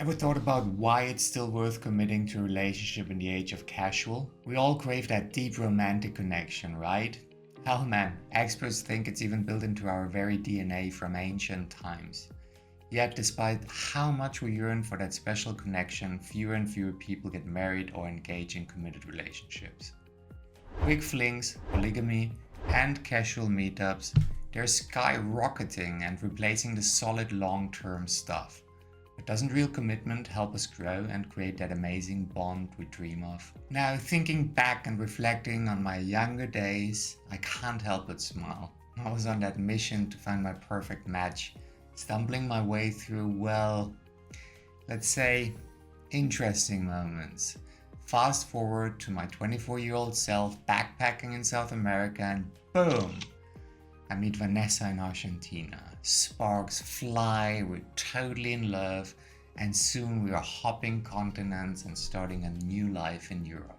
Ever thought about why it's still worth committing to a relationship in the age of casual? We all crave that deep romantic connection, right? Hell man, experts think it's even built into our very DNA from ancient times. Yet despite how much we yearn for that special connection, fewer and fewer people get married or engage in committed relationships. Quick flings, polygamy, and casual meetups, they're skyrocketing and replacing the solid long-term stuff. But doesn't real commitment help us grow and create that amazing bond we dream of? Now, thinking back and reflecting on my younger days, I can't help but smile. I was on that mission to find my perfect match, stumbling my way through, well, let's say, interesting moments. Fast forward to my 24-year-old self backpacking in South America and boom! I meet Vanessa in Argentina. Sparks fly, we're totally in love, and soon we are hopping continents and starting a new life in Europe.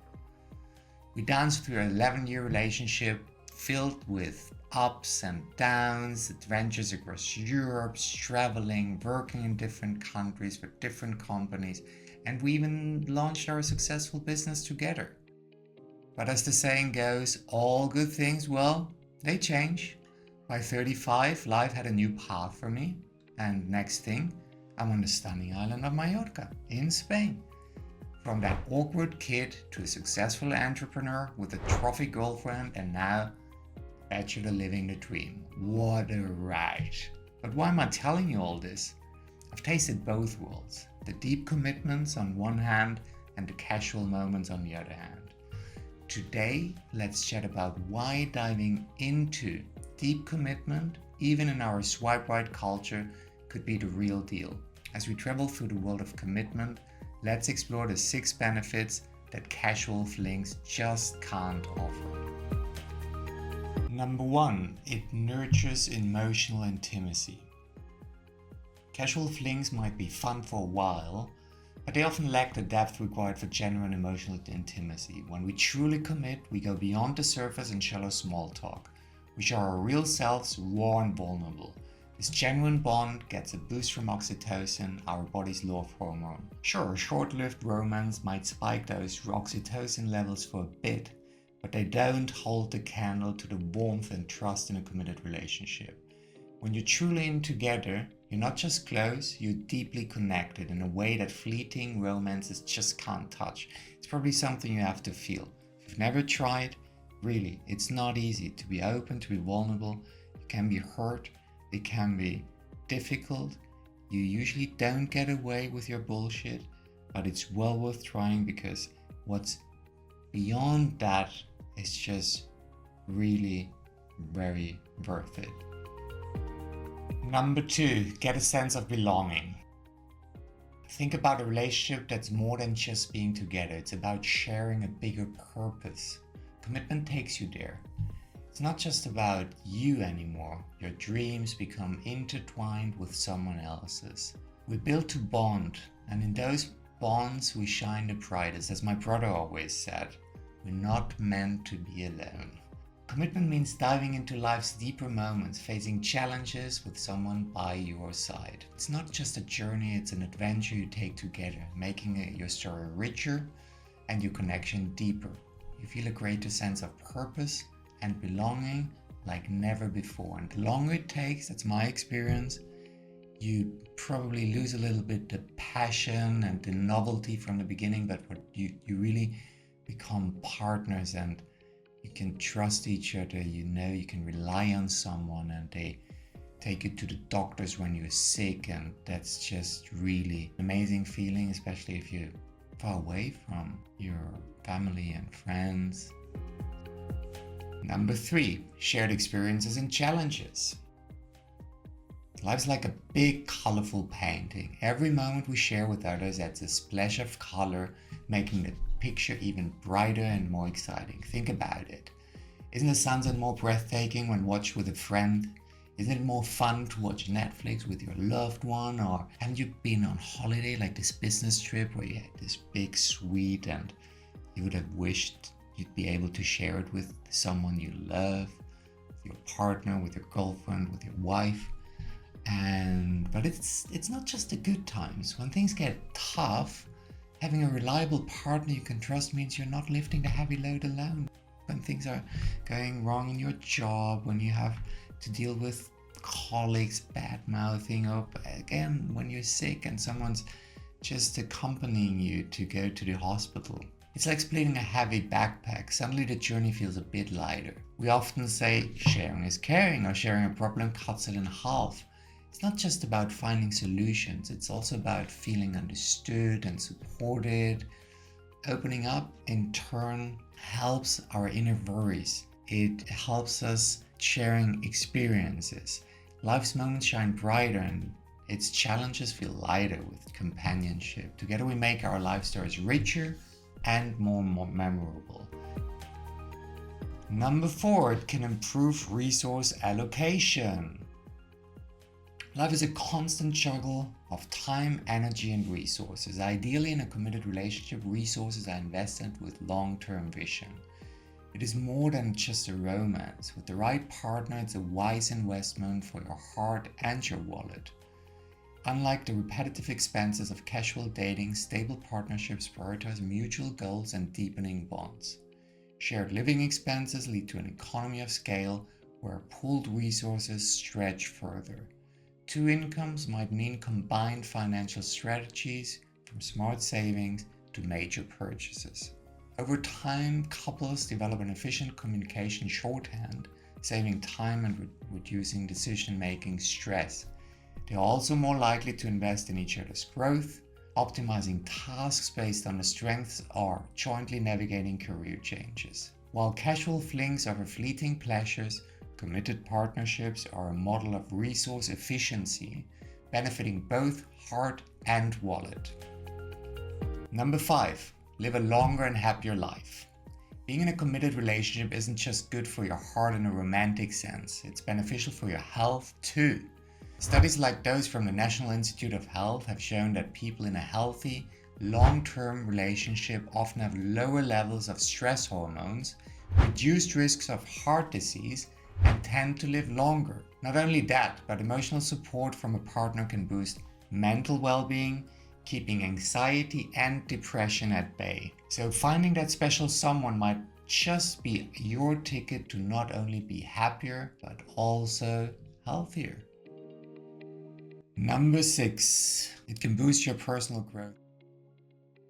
We danced through an 11-year relationship filled with ups and downs, adventures across Europe, traveling, working in different countries for different companies, and we even launched our successful business together. But as the saying goes, all good things, well, they change. By 35, life had a new path for me, and next thing, I'm on the stunning island of Mallorca, in Spain. From that awkward kid to a successful entrepreneur with a trophy girlfriend, and now, bachelor living the dream. What a ride! But why am I telling you all this? I've tasted both worlds, the deep commitments on one hand, and the casual moments on the other hand. Today, let's chat about why diving into deep commitment, even in our swipe right culture, could be the real deal. As we travel through the world of commitment, let's explore the 6 benefits that casual flings just can't offer. Number 1, it nurtures emotional intimacy. Casual flings might be fun for a while, but they often lack the depth required for genuine emotional intimacy. When we truly commit, we go beyond the surface and shallow small talk. We show our real selves raw and vulnerable. This genuine bond gets a boost from oxytocin, our body's love hormone. Sure, a short-lived romance might spike those oxytocin levels for a bit, but they don't hold the candle to the warmth and trust in a committed relationship. When you're truly in together, you're not just close, you're deeply connected in a way that fleeting romances just can't touch. It's probably something you have to feel. If you've never tried, really, it's not easy to be open, to be vulnerable. You can be hurt, it can be difficult. You usually don't get away with your bullshit, but it's well worth trying because what's beyond that is just really very worth it. Number 2, get a sense of belonging. Think about a relationship that's more than just being together. It's about sharing a bigger purpose. Commitment takes you there. It's not just about you anymore. Your dreams become intertwined with someone else's. We're built to bond, and in those bonds we shine the brightest. As my brother always said, we're not meant to be alone. Commitment means diving into life's deeper moments, facing challenges with someone by your side. It's not just a journey, it's an adventure you take together, making your story richer and your connection deeper. You feel a greater sense of purpose and belonging like never before. And the longer it takes, that's my experience, you probably lose a little bit the passion and the novelty from the beginning, but what you really become partners and you can trust each other, you know you can rely on someone, and they take you to the doctors when you're sick, and that's just really an amazing feeling, especially if you're far away from your family and friends. Number 3, shared experiences and challenges. Life's like a big colorful painting. Every moment we share with others adds a splash of color, making the picture even brighter and more exciting. Think about it. Isn't the sunset more breathtaking when watched with a friend? Isn't it more fun to watch Netflix with your loved one? Or haven't you been on holiday, like this business trip where you had this big suite and you would have wished you'd be able to share it with someone you love, with your partner, with your girlfriend, with your wife? But it's not just the good times. When things get tough, having a reliable partner you can trust means you're not lifting the heavy load alone. When things are going wrong in your job, when you have to deal with colleagues bad mouthing, or again when you're sick and someone's just accompanying you to go to the hospital. It's like splitting a heavy backpack. Suddenly the journey feels a bit lighter. We often say sharing is caring, or sharing a problem cuts it in half. It's not just about finding solutions, it's also about feeling understood and supported. Opening up in turn helps our inner worries. It helps us sharing experiences. Life's moments shine brighter and its challenges feel lighter with companionship. Together we make our life stories richer and more memorable. Number 4, it can improve resource allocation. Life is a constant juggle of time, energy, and resources. Ideally, in a committed relationship, resources are invested with long-term vision. It is more than just a romance. With the right partner, it's a wise investment for your heart and your wallet. Unlike the repetitive expenses of casual dating, stable partnerships prioritize mutual goals and deepening bonds. Shared living expenses lead to an economy of scale where pooled resources stretch further. 2 incomes might mean combined financial strategies, from smart savings to major purchases. Over time, couples develop an efficient communication shorthand, saving time and reducing decision-making stress. They are also more likely to invest in each other's growth, optimizing tasks based on the strengths, or jointly navigating career changes. While casual flings offer fleeting pleasures, committed partnerships are a model of resource efficiency, benefiting both heart and wallet. Number 5, live a longer and happier life. Being in a committed relationship isn't just good for your heart in a romantic sense, it's beneficial for your health too. Studies like those from the National Institute of Health have shown that people in a healthy, long-term relationship often have lower levels of stress hormones, reduced risks of heart disease, and tend to live longer. Not only that, but emotional support from a partner can boost mental well-being, keeping anxiety and depression at bay. So finding that special someone might just be your ticket to not only be happier, but also healthier. Number 6, it can boost your personal growth.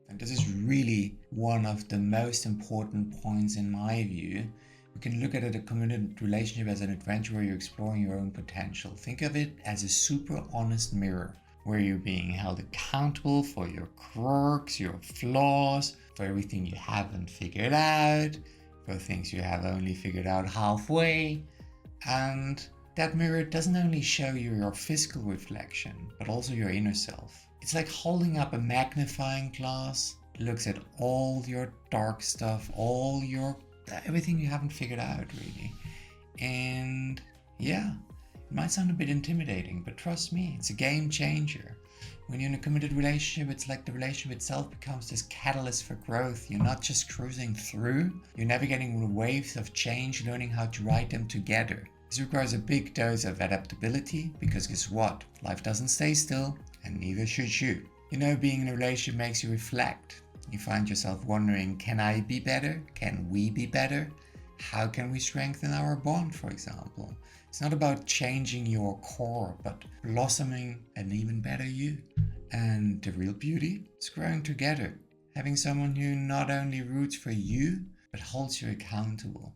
And this is really one of the most important points in my view. We can look at a committed relationship as an adventure where you're exploring your own potential. Think of it as a super honest mirror where you're being held accountable for your quirks, your flaws, for everything you haven't figured out, for things you have only figured out halfway. And that mirror doesn't only show you your physical reflection, but also your inner self. It's like holding up a magnifying glass. It looks at all your dark stuff, everything you haven't figured out really. And yeah, it might sound a bit intimidating, but trust me, it's a game changer. When you're in a committed relationship, it's like the relationship itself becomes this catalyst for growth. You're not just cruising through, you're navigating the waves of change, learning how to ride them together. This requires a big dose of adaptability, because guess what? Life doesn't stay still, and neither should you. Being in a relationship makes you reflect. You find yourself wondering, can I be better? Can we be better? How can we strengthen our bond, for example? It's not about changing your core, but blossoming an even better you. And the real beauty is growing together. Having someone who not only roots for you, but holds you accountable.